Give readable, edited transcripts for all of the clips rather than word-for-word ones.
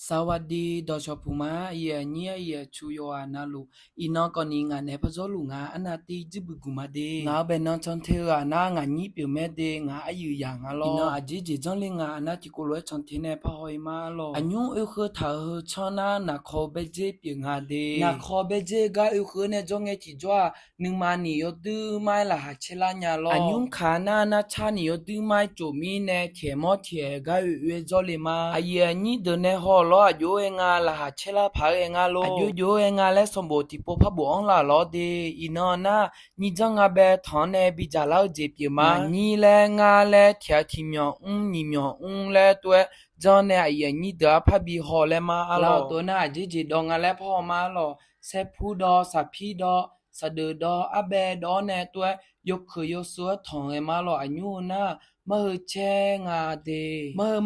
สวัสดีดอชอพูมาเอียเนียเอียชูโยอานาลูอีนอกอนีงานเนพะจอลูงาอนาตีจิบุกุมาเดงาเบนอนชอนเทอะนางานีปิวเมเดงาอายุยังาลออีนออาจิจิจอนเลงาอนาติโกลวยชอนเทเนพะหอยมาลออันยุเอเคทาเฮชอนานาคอเบเจปิงาเดนาคอเบเจกาเอเคเนจงเอติจวานึงมานิโยดือไมลาหาเชลาญาลออันยุขานานาชานิโยดือไมโจมีเนเทมอเทกาเอจอเลมาอาเยนีเดเนฮอลออายุเองาลาหาเชลาพาเองาโลอายุเองาเลสมบูติโปพะบองลาลอเดอีนอนานิจังอาเบทอนเนบิจาลาเจปิมานีเลงาเลเทียทิมยองนิมยองเลตัวจอนเนอาเยนีเดาพะบิฮอเลมาอาลอตัวนาจิจิดองาเลพ่อมาลอเซพูดอสัพพีดอสะเดอดออาเบดอเนตัวยกคือยกซัวทองเอมาลออายุนามะเชงาเด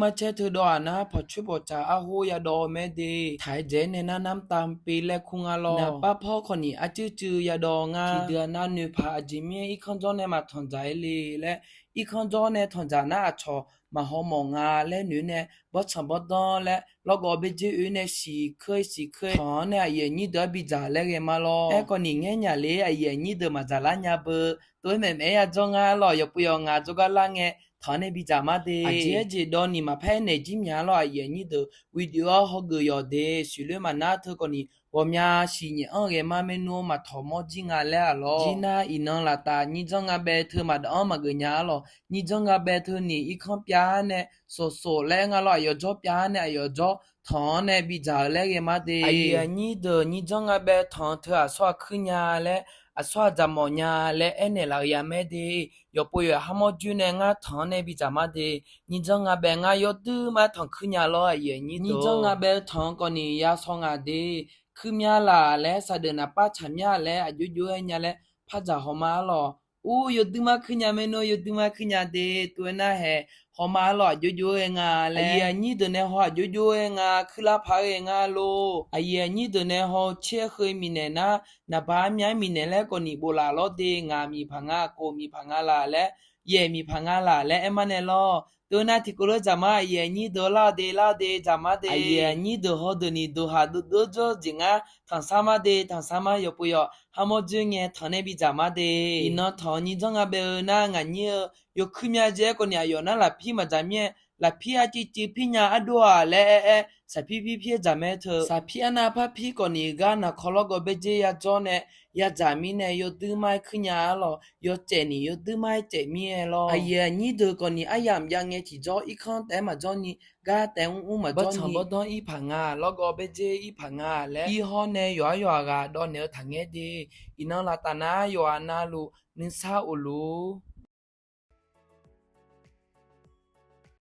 มะเชเธอดอนะพอชุบจาอาหูยาดอเมเดไทยเจเนนาน้ำตามปีและคุงาลอนาป้าพ่อคนนี้อาจือยาดองาที่เดือนนานุพาจิเมียอีคันจอเนมาทอนใจเลยและอีคันจอเนทอนจานาชอมาหอมงาและหนูเนบ่ฉันบ่ดอและแล้วก็ไปจื้อเนสีเคยถอนเนเยนี่เดบิจาและเกมาลอเอคนนี้เงี้ยเลยเยนี่เดมาจาลาญาเบตัวแม่ยาจงาลอยปุยงาจกาลาเงถอนในบิจามาเดอาเจเจดอนี่มาแพ้ในจิมยาลอยนี่เดวิดีโอฮอกยอเดสุเลมานาเธอคนนี้ว่ามีสิเนี่ยเกมาเมนูมาทอมจิงาแล้วลอจินาอินองลาตานี่จงอาเบเธอมาดอมาเกญาลอนี่จงอาเบเธอนี่อีคอมปยาเนี่ยโซแล้วงาลอยอจอปยาเนี่ยยอจอถอนในบิจาแล้วเกมาเดไอ้นี่เดนี่จงอาเบถอนเธออาสวะขึ้นยาและอาสวะจามอนยาและเนลายาเมเดยอปุยฮามอจูเนงาถอนในบิจามาเดนี่จงอาเบงายอดื้อมาถอนขึ้นยาลอไอ้นี่จงอาเบถอนก่อนนี่ยาสองอาเดคือมีลาและสะเดนาป้าฉันยาและอายุยุเอยาและพะจาหอมาลออูยอดื้อมาขึ้นยาเมโนยอดื้อมาขึ้นยาเดตัวน่าแฮหอมาลออายุเองาและไอ้นี่เดเนฮออายุเองาคือลาพาเองาโลไอ้นี่เดเนฮอเชื่อเคยมีเนนะนาบ้ามีมีเนและก็นี่โบลาลอเดงามีพังาโกมีพังาลาและมีพังาลาและเอมาเนลอตัวนาที่กุลจามานี่ดอลาเดจามาเดไอ้นี่ดอฮอดนี่ดอฮาดโจจิงาทังสามาเดทังสามายปุยฮามอจุงเงทันเนบิจามาเดอินอทอนี่จงอาเบนางานี่ยคุมยาเจก็เนี่ยยอนาลาพี่มาจามเยลาพี่อาจิพี่ญาอดัวและสาพี่จามเธอสาพี่อนาพาพี่ก็นี่กานาคอลก็เบเจยาจอเนยาจามิเนยดื้อไม่ขึ้นยาลอยเจนี่ยดื้อไม่เจมีลอไอ้นี่เดก็นี่อายามยังเงที่จออีคันแต่มาจอนี่กาแต่มาจอนี่บ่ดอนอีพังาแล้วก็เบเจอีพังาและอีฮอเนยัวกาดอนเนทังเงดีอินาลาตานายัวนาลูนิสาอุลู